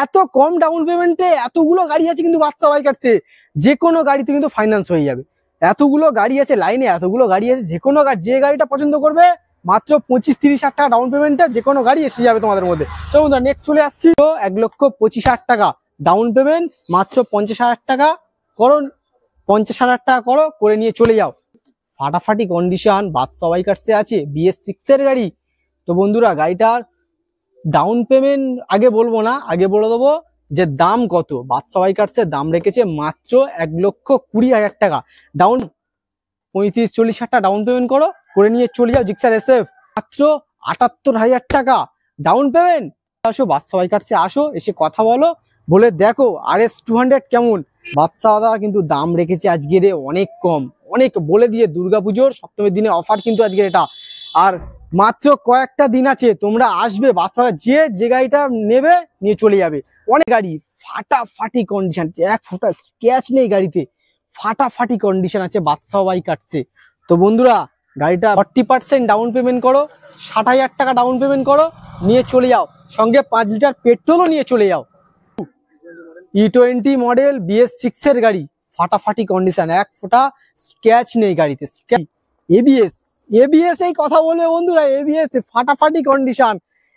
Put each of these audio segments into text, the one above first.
এত কম ডাউন পেমেন্টে এতগুলো গাড়ি আছে কিন্তু বাচ্চা বাইক কাটছে, যে কোনো গাড়িতে কিন্তু ফাইন্যান্স হয়ে যাবে। এতগুলো গাড়ি আছে লাইনে, এতগুলো গাড়ি আছে, যে কোনো যে গাড়িটা পছন্দ করবে মাত্র 25-30 হাজার টাকা ডাউন পেমেন্টে যে কোনো গাড়ি এসে যাবে তোমাদের মধ্যে। চলো বন্ধুরা নেক্সট চলে আসছি। তো 1,25,000 টাকা ডাউন পেমেন্ট, মাত্র 50,000 টাকা করো, 50,000 টাকা করো, করে নিয়ে চলে যাও। ফাটাফাটি কন্ডিশন বাদশা বাইকার্সে আছে, BS6 এর গাড়ি। তো বন্ধুরা গাড়িটার ডাউন পেমেন্ট আগে বলবো না, আগে বলে দেবো যে দাম কত। বাদশা বাইকার্সের দাম রেখেছে মাত্র 1,20,000 টাকা ডাউন, 35-40 হাজার টাকা ডাউন পেমেন্ট করো, করে নিয়ে চলে যাও জিক্সার SF। মাত্র 78,000 টাকা ডাউন পেমেন্ট। আসো বাদশা বাইকার্সে, আসো, এসে কথা বলো, বলে দেখো RS 200 কেমন। বাদশা দাদা কিন্তু দাম রেখেছে আজকের অনেক কম, অনেক বলে দিয়ে দুর্গাপুজোর সপ্তমীর দিনে অফার কিন্তু আজকের এটা। আর মাত্র কয়েকটা দিন আছে, তোমরা আসবে বাদশা, যে গাড়িটা নেবে নিয়ে চলে যাবে। অনেক গাড়ি ফাটাফাটি কন্ডিশন, এক ফোঁটা স্ক্র্যাচ নেই গাড়িতে, ফাটাফাটি কন্ডিশন আছে বাদশা বাইকার্সে। তো বন্ধুরা গাড়িটা 40% ডাউন পেমেন্ট করো, 60,000 টাকা ডাউন পেমেন্ট করো, নিয়ে চলে যাও, সঙ্গে 5 লিটার পেট্রোলও নিয়ে চলে যাও। E20 মডেল BS6 এর গাড়ি, ফাটাফাটি কন্ডিশন, এক ফোঁটা স্ক্র্যাচ নেই গাড়িতে। ABS এই কথা বলবে বন্ধুরা, ABS ফাটাফাটি কন্ডিশন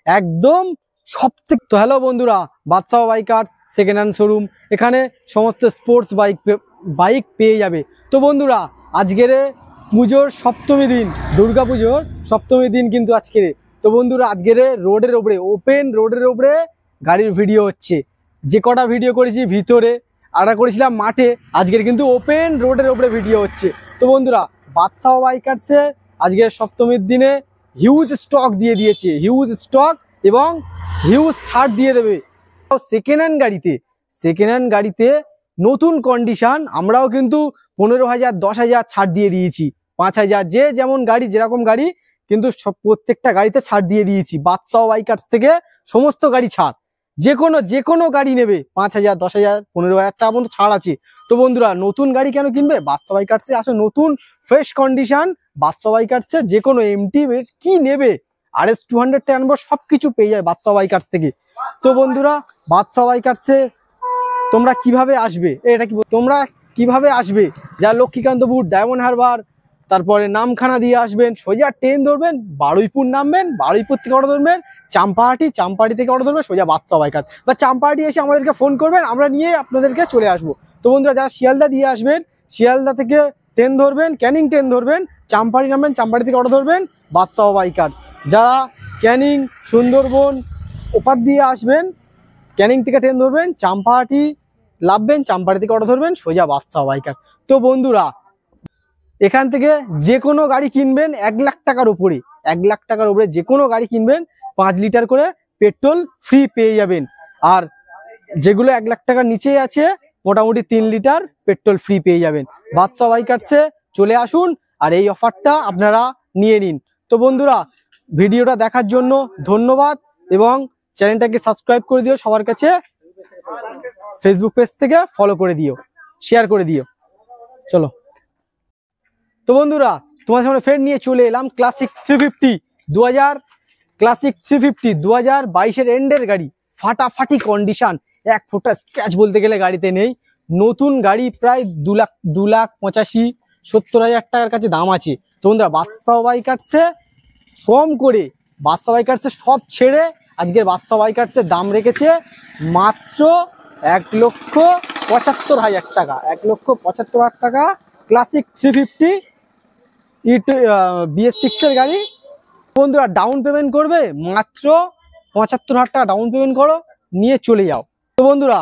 একদম সবথেকে। তো হ্যালো বন্ধুরা, বাদশা বাইকার সেকেন্ড হ্যান্ড শোরুম, এখানে সমস্ত স্পোর্টস বাইক পেয়ে যাবে। তো বন্ধুরা আজকের পুজোর সপ্তমী দিন, দুর্গাপুজোর সপ্তমী দিন কিন্তু আজকের। তো বন্ধুরা আজকের রোডের ওপরে, ওপেন রোডের ওপরে গাড়ির ভিডিও হচ্ছে। যে কটা ভিডিও করেছি ভিতরে, আর করেছিলাম মাঠে, আজকের কিন্তু ওপেন রোডের ওপরে ভিডিও হচ্ছে। তো বন্ধুরা বাদশা বাইকার্সে আজকের সপ্তমীর দিনে হিউজ স্টক দিয়ে দিয়েছে, হিউজ স্টক এবং হিউজ ছাড় দিয়ে দেবে সেকেন্ড হ্যান্ড গাড়িতে নতুন কন্ডিশন। আমরাও কিন্তু 15,000 10,000 ছাড় দিয়ে দিয়েছি, 5,000, যে যেমন গাড়ি যেরকম গাড়ি, কিন্তু প্রত্যেকটা গাড়িতে ছাড় দিয়ে দিয়েছি। বাদশা বাইকার্স থেকে সমস্ত গাড়ি ছাড়, যে কোনো গাড়ি নেবে 5,000 10,000 15,000 টাকা পর্যন্ত ছাড় আছে। তো বন্ধুরা নতুন গাড়ি কেন কিনবে, বাদশা বাইকার্সে আসো, নতুন ফ্রেশ কন্ডিশন বাদশা বাইকার্সে। যে কোনো MT কি নেবে, RS 200 থেকে আনবো, সবকিছু পেয়ে যায় বাদশা বাইকার্স থেকে। তো বন্ধুরা বাদশা বাইকার্সে তোমরা কিভাবে আসবে, এটা কি তোমরা কিভাবে আসবে, যা লক্ষ্মীকান্তপুর, ডায়মন্ড হারবার, তারপরে নামখানা দিয়ে আসবেন, সোজা ট্রেন ধরবেন, বারুইপুর নামবেন, বারুইপুর থেকে অটো ধরবেন চাম্পাহাটি থেকে অটো ধরবেন সোজা বাদশা বাইকার, বা চাম্পাহাটি এসে আমাদেরকে ফোন করবেন, আমরা নিয়ে আপনাদেরকে চলে আসবো। তো বন্ধুরা যারা শিয়ালদা দিয়ে আসবেন, শিয়ালদা থেকে ট্রেন ধরবেন, ক্যানিং ট্রেন ধরবেন, চাম্পাহাটি নামবেন, চাম্পাহাটি থেকে অটো ধরবেন বাদশা বাইকার। যারা ক্যানিং সুন্দরবন ওপার দিয়ে আসবেন, ক্যানিং থেকে ট্রেন ধরবেন, চাম্পাহাটি লাভবেন, চাম্পাহাটি থেকে অটো ধরবেন সোজা বাদশা বাইকার। তো বন্ধুরা এখান থেকে যে কোনো গাড়ি কিনবেন 1 লাখ টাকার উপরে, 1 লাখ টাকার উপরে যে কোনো গাড়ি কিনবেন 5 লিটার করে পেট্রোল ফ্রি পেয়ে যাবেন। আর যেগুলো 1 লাখ টাকার নিচে আছে মোটামুটি 3 লিটার পেট্রোল ফ্রি পেয়ে যাবেন। বাদশা বাইকার্সে চলে আসুন আর এই অফারটা আপনারা নিয়ে নিন। তো বন্ধুরা ভিডিওটা দেখার জন্য ধন্যবাদ, এবং চ্যানেলটাকে সাবস্ক্রাইব করে দিও, সবার কাছে ফেসবুক পেজ থেকে ফলো করে দিও, শেয়ার করে দিও। চলো তো বন্ধুরা তোমার সামনে ফের নিয়ে চলে এলাম ক্লাসিক 350 2022 এন্ডের গাড়ি, ফাটাফাটি কন্ডিশন, এক ফোঁটা স্ক্র্যাচ বলতে গেলে গাড়িতে নেই। নতুন গাড়ি প্রায় 2,85,70,000 টাকার কাছে দাম আছে। তো বন্ধুরা বাদশা বাইকার্সে কম করে, বাদশা বাইকার্সে সব ছেড়ে আজকের বাদশা বাইকার্সের দাম রেখেছে মাত্র 1,75,000 টাকা, 1,75,000 টাকা ক্লাসিক 350 BS6 এর গাড়ি। বন্ধুরা ডাউন পেমেন্ট করবে মাত্র 75,000 টাকা ডাউন পেমেন্ট করো, নিয়ে চলে যাও। তো বন্ধুরা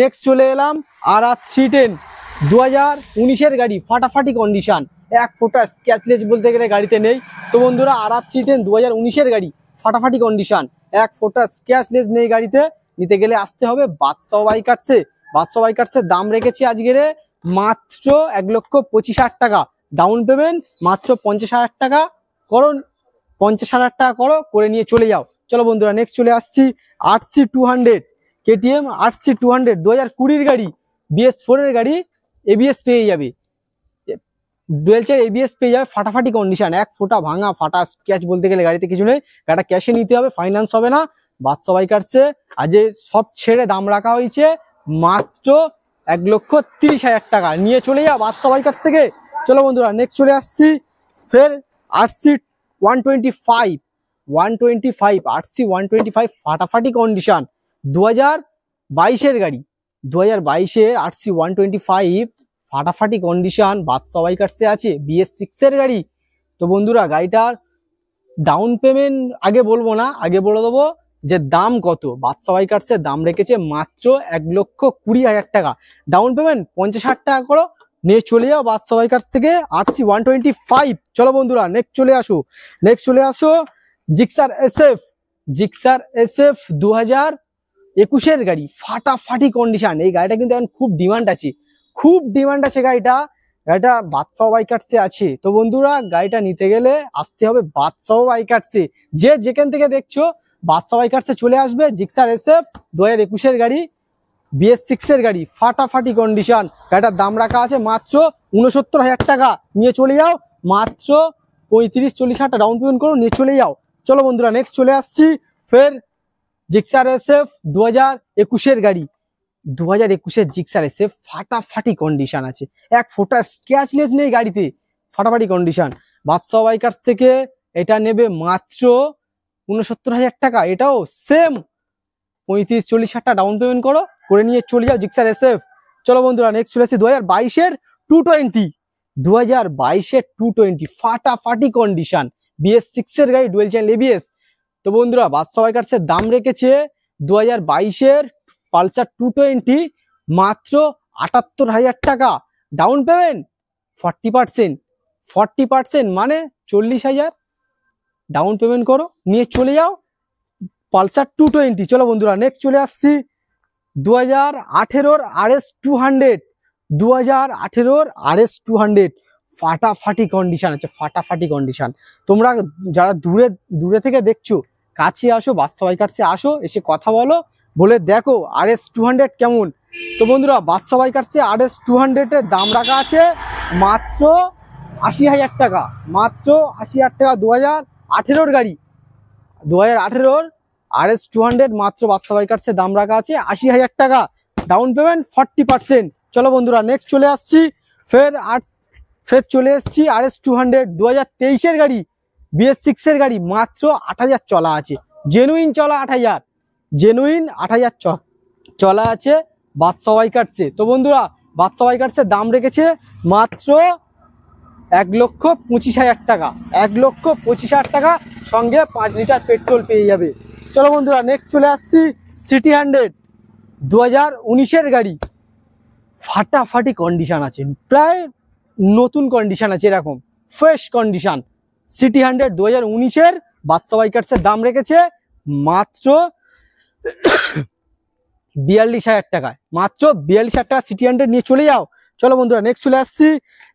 নেক্সট চলে এলাম RR 310 2019 এর গাড়ি, ফাটাফাটি কন্ডিশন, এক ফোঁটা স্ক্র্যাচলেস বলতে গেলে গাড়িতে নেই। তো বন্ধুরা RR 310 2019 এর গাড়ি, ফাটাফাটি কন্ডিশন, এক ফোঁটা স্ক্র্যাচলেস নেই গাড়িতে, নিতে গেলে আসতে হবে বাদশা বাইকার্সে। বাদশা বাইকার্সের দাম রেখেছি আজকের মাত্র 1,25,000 টাকা ডাউন পেমেন্ট, মাত্র 50,000 টাকা করো, 50,000 টাকা করো, করে নিয়ে চলে যাও। চলো বন্ধুরা নেক্সট চলে আসছি RC 200 KTM RC 200 2020 গাড়ি, BS4 এর গাড়ি, ABS পেয়ে যাবে, ডুয়েল চেন এবিএস পেয়ে যাবে, ফাটাফাটি কন্ডিশন, এক ফোঁটা ভাঙা ফাটা স্ক্র্যাচ বলতে গেলে গাড়িতে কিছু নেই। গাড়িটা ক্যাশে নিতে হবে, ফাইন্যান্স হবে না। বাদশা বাইকার্সে আজ সব ছেড়ে দাম রাখা হয়েছে মাত্র 1,30,000 টাকা। নিয়ে চলে যাও বাদশা বাইকার্স থেকে। চলো বন্ধুরা নেক্সট চলে আসছি ফের আরসি 125 আরসি 125 ফাটাফাটি কন্ডিশন, 2022-এর গাড়ি, 2022-এর আরসি 125 ফাটাফাটি কন্ডিশন বাদশা বাইকার্সে আছে, BS6-এর গাড়ি। তো বন্ধুরা গাড়িটার ডাউন পেমেন্ট আগে বলবো না, আগে বলে দেবো যে দাম কত। বাদশা বাইকার্সের দাম রেখেছে মাত্র 1,20,000 টাকা। ডাউন পেমেন্ট 50,000 টাকা করো, নিয়ে চলে যাও বাদশা বাইকার্স থেকে আরসি 125। চলো বন্ধুরা নেক্সট চলে আসো জিক্সার এসএফ 2021-এর গাড়ি, ফাটাফাটি কন্ডিশন। এই গাড়িটা কিন্তু এখন খুব ডিমান্ড আছে গাড়িটা বাদশা বাইকার্সে আছে। তো বন্ধুরা গাড়িটা নিতে গেলে আসতে হবে বাদশা বাইকার্সে। যে যেখান থেকে দেখছো বাদশা বাইকার্সে চলে আসবে। জিক্সার এসএফ 2021-এর গাড়ি, BS6-এর গাড়ি, ফাটাফাটি কন্ডিশন। গাড়িটার দাম রাখা আছে মাত্র 69,000 টাকা। নিয়ে চলে যাও, মাত্র 35-40,000 টাকা ডাউন পেমেন্ট করো, নিয়ে চলে যাও। চলো বন্ধুরা নেক্সট চলে আসছি ফের জিক্সার এসএফ 2021-এর গাড়ি, 2021-এর জিক্সার এসএফ ফাটাফাটি কন্ডিশন আছে, এক ফোঁটা স্ক্র্যাচলেস নেই গাড়িতে, ফাটাফাটি কন্ডিশন। বাদশা বাইকার্স থেকে এটা নেবে মাত্র 69,000 টাকা। এটাও সেম 35-40,000 টাকা ডাউন পেমেন্ট করে নিয়ে চলে যাও জিক্সার এসএফ। চলো বন্ধুরা নেক্সট চলে আসছি 2022-এর 220 ফাটাফাটি কন্ডিশন, BS6-এর গাড়ি, ডুয়েল চ্যানেল ABS। তো বন্ধুরা বাদশা বাইকার্সের দাম রেখেছে 2022-এর পালসার 220 মাত্র 78,000 টাকা। ডাউন পেমেন্ট 40% মানে 40,000 ডাউন পেমেন্ট করো, নিয়ে চলে যাও পালসার 220। চলো বন্ধুরা নেক্সট চলে আসছি 2018-এর RS 200 ফাটাফাটি কন্ডিশন আছে, ফাটাফাটি কন্ডিশন। তোমরা যারা দূরে থেকে দেখছো কাছে আসো, বাদশা বাইকার্সে আসো, এসে কথা বলে দেখো RS 200 কেমন। তো বন্ধুরা বাদশা বাইকার্সে RS 200-এর দাম রাখা আছে মাত্র 80,000 টাকা, মাত্র 80,000 টাকা। 2018-এর গাড়ি, 2018-এর RS 200 মাত্র বাদশা বাইকার্সের দাম রাখা আছে 80,000 টাকা, ডাউন পেমেন্ট 40%। চলো বন্ধুরা নেক্সট চলে আসছি ফের চলে এসছি RS 200 2023-এর গাড়ি, BS6-এর গাড়ি, মাত্র 8,000 চলা আছে, জেনুইন 8,000 চলা আছে বাদশা বাইকার্সে। তো বন্ধুরা বাদশা বাইকার্সের দাম রেখেছে মাত্র 1,25,000 টাকা, 1,25,000 টাকা, সঙ্গে 5 লিটার পেট্রোল পেয়ে যাবে। চলো বন্ধুরা নেক্সট চলে আসছি সিটি 100 2019-এর গাড়ি, ফাটাফাটি কন্ডিশন আছে, প্রায় নতুন কন্ডিশন আছে, এরকম ফ্রেশ কন্ডিশন। সিটি 100 2019-এর বাদশা বাইকার্সের দাম রেখেছে মাত্র 42,000 টাকায়, মাত্র 42,000 টাকা সিটি 100 নিয়ে চলে যাও। চলো বন্ধুরা নেক্সট চলে আসছি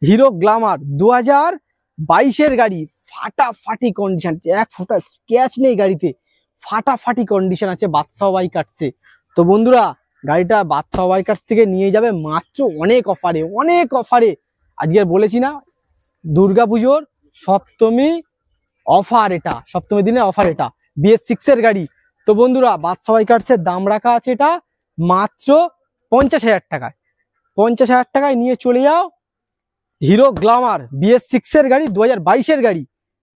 হিরো গ্ল্যামার 2022-এর গাড়ি, ফাটাফাটি কন্ডিশন, এক ফোঁটা স্ক্র্যাচ নেই গাড়িতে, ফাটাফাটি কন্ডিশন আছে বাদশা বাইকার্সে। তো বন্ধুরা গাড়িটা বাদশা বাইকার্স থেকে নিয়ে যাবে মাত্র অনেক অফারে। আজকে বলেছি না দুর্গাপুজোর সপ্তমী দিনের অফার, এটা BS6-এর গাড়ি। তো বন্ধুরা বাদশা বাইকার্সের দাম রাখা আছে এটা মাত্র 50,000 টাকায়, 50,000 টাকায় নিয়ে চলে যাও হিরো গ্ল্যামার BS6-এর গাড়ি, 2022-এর গাড়ি।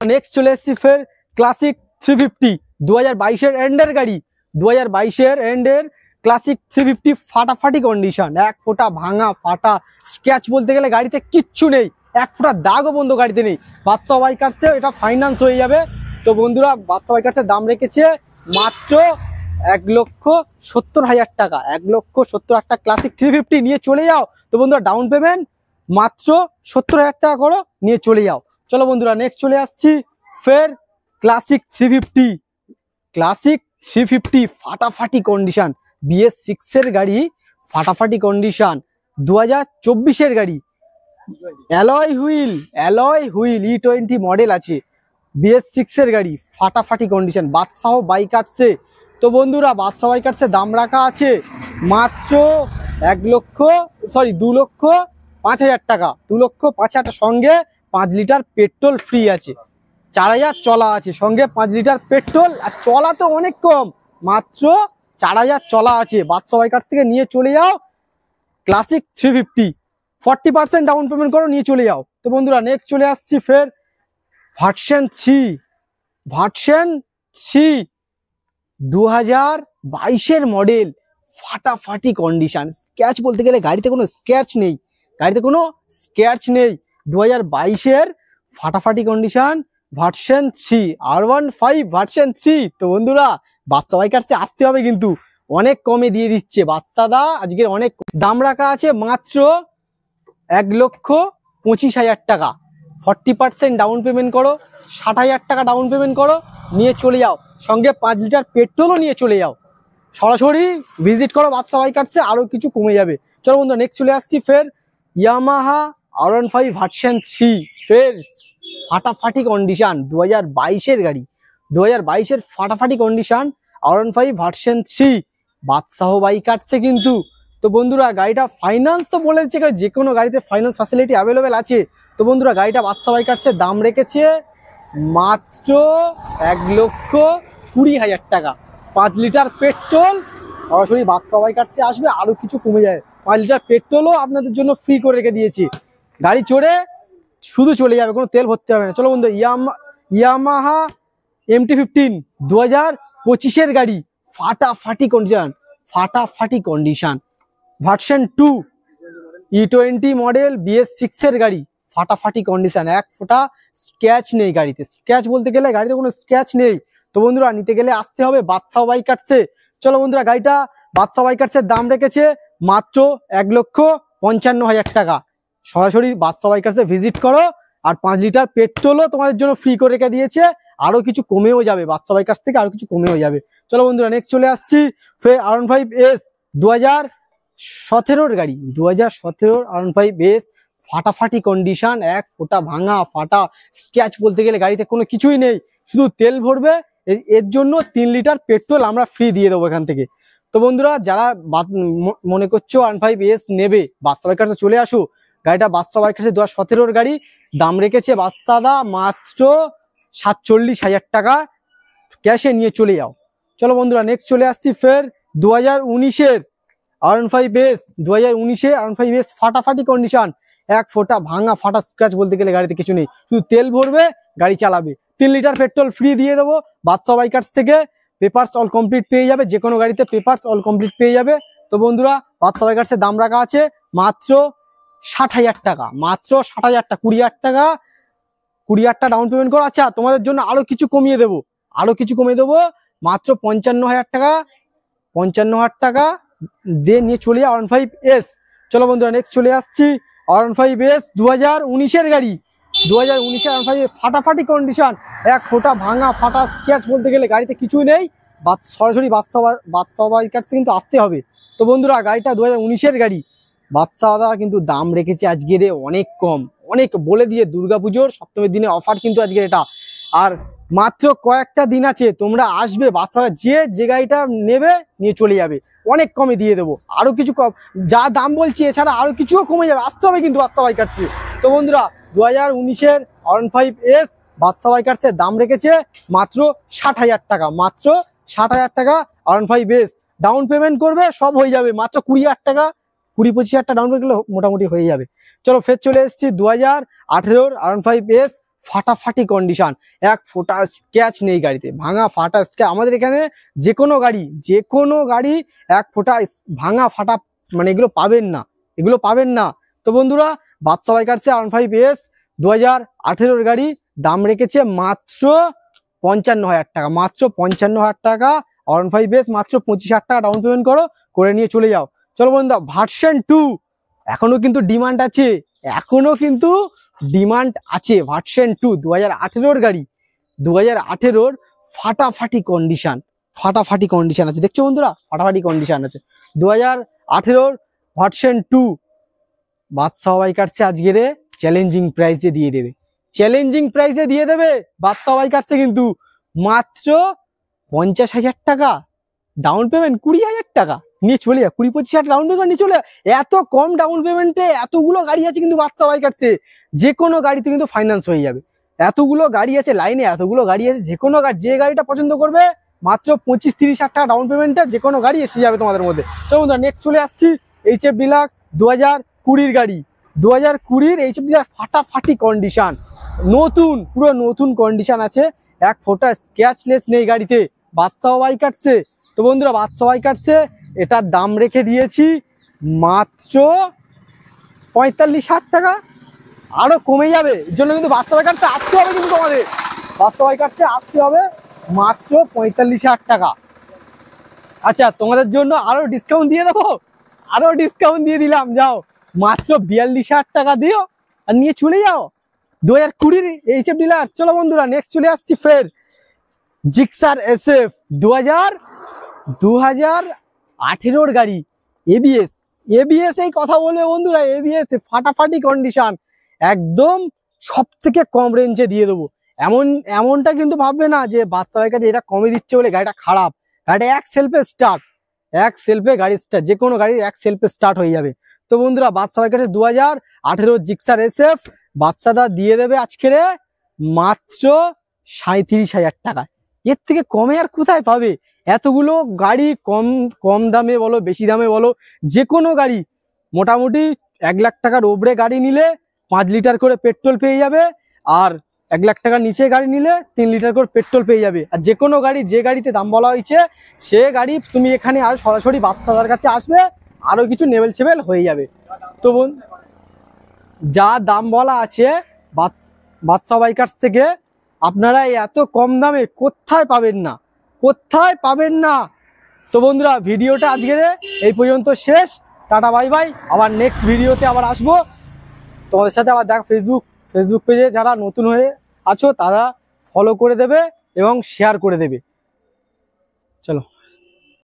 নেক্সট চলে এসেছি ফের ক্লাসিক 350 2022-এর এন্ডের গাড়ি, 2022-এর এন্ডের ক্লাসিক 350 ফাটাফাটি কন্ডিশন, এক ফোঁটা ভাঙা ফাটা স্ক্র্যাচ বলতে গেলে গাড়িতে কিচ্ছু নেই, এক ফোঁটা দাগও বন্ধ গাড়িতে নেই। বাদশা বাইকার্সে এটা ফাইন্যান্স হয়ে যাবে। তো বন্ধুরা বাদশা বাইকার্সের দাম রেখেছে মাত্র 1,70,000 টাকা, 1,70,000 টাকা ক্লাসিক 350 নিয়ে চলে যাও। তো বন্ধুরা ডাউন পেমেন্ট মাত্র 70,000 টাকা করো, নিয়ে চলে যাও। চলো বন্ধুরা নেক্সট চলে আসছি ফের ক্লাসিক 350 ফাটাফাটি কন্ডিশন, BS6-এর গাড়ি, ফাটাফাটি কন্ডিশন, 2024-এর গাড়ি, অ্যালয় হুইল E20 মডেল আছে, BS6-এর গাড়ি, ফাটাফাটি কন্ডিশন বাদশা বাইকার্সে। তো বন্ধুরা বাদশা বাইকার্সে দাম রাখা আছে মাত্র 2,50,000 5,000 টাকা, 2,05,000 সঙ্গে 5 লিটার পেট্রোল ফ্রি আছে, 4,000 চলা আছে, সঙ্গে 5 লিটার পেট্রোল। আর চলা তো অনেক কম, মাত্র 4,000 চলা আছে। বাদশা বাইকার থেকে নিয়ে চলে যাও ক্লাসিক 350, 40% ডাউন পেমেন্ট করো, নিয়ে চলে যাও। তো বন্ধুরা নেক্সট চলে আসছি ফের ভার্সন 3 2022-এর মডেল, ফাটাফাটি কন্ডিশন। স্ক্র্যাচ বলতে গেলে গাড়িতে কোনো স্ক্র্যাচ নেই, 2022-এর ফাটাফাটি কন্ডিশন ভার্সন 3 R15 ভার্সন 3। তো বন্ধুরা বাদশা বাইকার্সে আসতে হবে, কিন্তু অনেক কমে দিয়ে দিচ্ছে বাদশাদা। আজকের অনেক দাম রাখা আছে মাত্র 1,25,000 টাকা, 40% ডাউন পেমেন্ট করো, 60,000 টাকা ডাউন পেমেন্ট করো, নিয়ে চলে যাও, সঙ্গে 5 লিটার পেট্রোলও নিয়ে চলে যাও। সরাসরি ভিজিট করো বাদশা বাইকার্সে, আরও কিছু কমে যাবে। চলো বন্ধু নেক্সট চলে আসছি ফের ইয়ামাহা R15 ভার্সন 3, ফের ফাটাফাটি কন্ডিশন, 2022-এর গাড়ি, 2022-এর ফাটাফাটি কন্ডিশন R15 ভার্সন 3 বাদশাহ বাইকার্সে কিন্তু। তো বন্ধুরা গাড়িটা ফাইন্যান্স তো বলে দিচ্ছে, যে কোনো গাড়িতে ফাইন্যান্স ফ্যাসিলিটি অ্যাভেলেবেল আছে। তো বন্ধুরা গাড়িটা বাদশা বাইকার্সের দাম রেখেছে মাত্র 1,20,000 টাকা, 5 লিটার পেট্রোল। সরাসরি বাদশা বাইকার্সে আসবে, আরও কিছু কমে যায়, 5 লিটার পেট্রোলও আপনাদের জন্য ফ্রি করে রেখে দিয়েছি। গাড়ি চড়ে শুধু চলে যাবে, কোনো তেল ভরতে হবে না। চলো বন্ধু ইয়ামাহা MT-15 2025-এর গাড়ি, ফাটাফাটি কন্ডিশন ভার্সন 2 E20 মডেল BS6-এর গাড়ি, ফাটাফাটি কন্ডিশন, এক ফোঁটা স্ক্র্যাচ নেই গাড়িতে। স্ক্র্যাচ বলতে গেলে গাড়িতে কোনো স্ক্র্যাচ নেই। তো বন্ধুরা নিতে গেলে আসতে হবে বাদশা বাইকার্সে। চলো বন্ধুরা গাড়িটা বাদশা বাইকার্সের দাম রেখেছে মাত্র 1,55,000 টাকা। সরাসরি বাদশা বাইকার্সে ভিজিট করো, আর 5 লিটার পেট্রোলও তোমাদের জন্য ফ্রি করে রেখে দিয়েছে, আরও কিছু কমেও যাবে বাদশা বাইকার্স থেকে, আরও কিছু কমেও যাবে। চলো বন্ধুরা নেক্সট চলে আসছি ফের R15S 2017-এর গাড়ি, 2017 R15S ফাটাফাটি কন্ডিশন, এক ফোঁটা ভাঙা ফাটা স্ক্র্যাচ বলতে গেলে গাড়িতে কোনো কিছুই নেই, শুধু তেল ভরবে। এর জন্য 3 লিটার পেট্রোল আমরা ফ্রি দিয়ে দেবো এখান থেকে। তো বন্ধুরা যারা মনে করছো R15S নেবে, বাদশা বাইকার্সে চলে আসো। গাড়িটা বাদশা বাইকার্সে 2017-এর গাড়ি, দাম রেখেছে বাদশাদা মাত্র 47,000 টাকা, ক্যাশে নিয়ে চলে যাও। চলো বন্ধুরা নেক্সট চলে আসছি ফের 2019-এর R15S, 2019-এ R15S ফাটাফাটি কন্ডিশন, এক ফোঁটা ভাঙা ফাটা স্ক্র্যাচ বলতে গেলে গাড়িতে কিছু নেই, শুধু তেল ভরবে গাড়ি চালাবে, 3 লিটার পেট্রোল ফ্রি দিয়ে দেবো বাদশা বাইকার্স থেকে। পেপারস অল কমপ্লিট পেয়ে যাবে, যে কোনো গাড়িতে পেপারস অল কমপ্লিট পেয়ে যাবে। তো বন্ধুরা বাদশা বাইকার্সের দাম রাখা আছে মাত্র 60,000 টাকা, মাত্র 60,000 টাকা, 20,000 টাকা, 20,000 টাকা ডাউন পেমেন্ট করো। আচ্ছা তোমাদের জন্য আরো কিছু কমিয়ে দেবো, মাত্র 55,000 টাকা, 55,000 টাকা দিয়ে নিয়ে চলে যাও R15S। চলো বন্ধুরা নেক্সট চলে আসছি R15S 2019-এর গাড়ি, 2019-এর R15 ফাটাফাটি কন্ডিশন, এক ফোঁটা ভাঙা ফাটা স্ক্র্যাচ বলতে গেলে গাড়িতে কিছুই নেই। সরাসরি বাদশা বাইকার্সে কিন্তু আসতে হবে। তো বন্ধুরা গাড়িটা 2019-এর গাড়ি, বাদশাদা কিন্তু দাম রেখেছে আজকের অনেক কম, অনেক বলে দিয়ে দুর্গাপুজোর সপ্তমীর দিনে অফার কিন্তু আজকের এটা। আর মাত্র কয়েকটা দিন আছে, তোমরা আসবে বাদশা, যে গাড়িটা নেবে নিয়ে চলে যাবে, অনেক কমে দিয়ে দেবো, আরও কিছু কম যা দাম বলছি, এছাড়া আরও কিছুও কমে যাবে, আসতে হবে কিন্তু বাদশা বাইকার্সে। তো বন্ধুরা 2019-এর R15S বাদশা বাইকার্সের দাম রেখেছে মাত্র 60,000 টাকা, মাত্র 60,000 টাকা R15S। ডাউন পেমেন্ট করবে সব হয়ে যাবে, মাত্র 20,000 টাকা, 20-25,000 টাকা ডাউন পেমেন্ট করলে মোটামুটি হয়ে যাবে। চলো ফের চলে এসেছি 2018-এর R15S ফাটাফাটি কন্ডিশন, এক ফোঁটা স্ক্র্যাচ নেই গাড়িতে, ভাঙা ফাটা স্ক্র্যাচ। আমাদের এখানে যে কোনো গাড়ি এক ফোঁটা ভাঙা ফাটা মানে এগুলো পাবেন না। তো বন্ধুরা বাদশা বাইকার্সে R15S 2018-এর গাড়ি, দাম রেখেছে মাত্র 55,000 টাকা, মাত্র 55,000 টাকা R15S, মাত্র 25,000 টাকা ডাউন পেমেন্ট করে নিয়ে চলে যাও। চলো বন্ধুরা ভার্সন 2 এখনো কিন্তু ডিমান্ড আছে, ভার্সন 2 2018-এর গাড়ি, 2018-এর ফাটাফাটি কন্ডিশন আছে, দেখছো বন্ধুরা ফাটাফাটি কন্ডিশন আছে 2018-এর ভার্সন 2। বাদশা বাইকার্সে আজকের চ্যালেঞ্জিং প্রাইসে দিয়ে দেবে বাদশা বাইকার্সে, কিন্তু মাত্র 50,000 টাকা ডাউন পেমেন্ট, 20,000 টাকা, নিয়ে চলে যা, 20-25 ডাউন পেমেন্ট নিয়ে চলে যা। এত কম ডাউন পেমেন্টে এতগুলো গাড়ি আছে কিন্তু বাচ্চা বাইকার্সে, যে কোনো গাড়িতে কিন্তু ফাইন্যান্স হয়ে যাবে। এতগুলো গাড়ি আছে লাইনে, এতগুলো গাড়ি আছে, যে কোনো যে গাড়িটা পছন্দ করবে মাত্র 25-30 হাজার টাকা ডাউন পেমেন্টে যে কোনো গাড়ি এসে যাবে তোমাদের মধ্যে। চলো বন্ধুরা নেক্সট চলে আসছি এইচএফ ডিলাক্স 2020 গাড়ি। 2020 এইচএফ ডিলাক্স ফাটাফাটি কন্ডিশন, নতুন, পুরো নতুন কন্ডিশন আছে, এক ফোঁটা স্ক্র্যাচলেস নেই গাড়িতে, বাদশা বাইকার্সে। তো বন্ধুরা বাদশা বাইকার্সে এটার দাম রেখে দিয়েছি মাত্র 45,000 টাকা, আরো কমে যাবে। এর জন্য কিন্তু বাদশা বাইকার্সে আসতে হবে, কিন্তু তোমাদের বাদশা বাইকার্সে আসতে হবে মাত্র 45,000 টাকা। আচ্ছা তোমাদের জন্য আরো ডিসকাউন্ট দিয়ে দেবো, আরো ডিসকাউন্ট দিয়ে দিলাম, যাও মাত্র 42,000 টাকা দিও আর নিয়ে চলে যাও 2020 এইচএফ ডিলার। চলো বন্ধুরা নেক্সট চলে আসছি ফের জিক্সার এসএফ 2018 গাড়ি, এবিএস। এবিএস এই কথা বলবে বন্ধুরা, এবিএস ফাটাফাটি কন্ডিশন, একদম সব থেকে কম রেঞ্জে দিয়ে দেবো। এমনটা কিন্তু ভাববে না যে বাচ্চা বাইকার এটা কমে দিচ্ছে বলে গাড়িটা খারাপ। গাড়িটা এক সেলফে স্টার্ট, এক সেলফে গাড়ি স্টার্ট, যে কোনো গাড়ি এক সেলফে স্টার্ট হয়ে যাবে। তো বন্ধুরা বাচ্চা বাইকার 2018 জিক্সার এসএফ বাচ্চাটা দিয়ে দেবে আজকে মাত্র 37,000 টাকা। এর থেকে কমে আর কোথায় পাবে? এতগুলো গাড়ি কম কম দামে বলো বেশি দামে বলো, যে কোনো গাড়ি মোটামুটি 1 লাখ টাকার ওপরে গাড়ি নিলে 5 লিটার করে পেট্রোল পেয়ে যাবে, আর 1 লাখ টাকার নিচে গাড়ি নিলে 3 লিটার করে পেট্রোল পেয়ে যাবে। আর যে কোনো গাড়ি, যে গাড়িতে দাম বলা হয়েছে সে গাড়ি তুমি এখানে আর সরাসরি বাচ্চাদের কাছে আসবে, আরো কিছু নেবেল সেবেল হয়ে যাবে। তো যা দাম বলা আছে বাচ্চা বাইকার্স থেকে আপনারা এত কম দামে কোথায় পাবেন না, কোথায় পাবেন না। তো বন্ধুরা ভিডিওটা আজকের এই পর্যন্ত শেষ, টাটা বাই বাই। আবার নেক্সট ভিডিওতে আবার আসবো তোমাদের সাথে। আবার দেখ ফেসবুক পেজে যারা নতুন হয়ে আছো তারা ফলো করে দেবে এবং শেয়ার করে দেবে। চলো।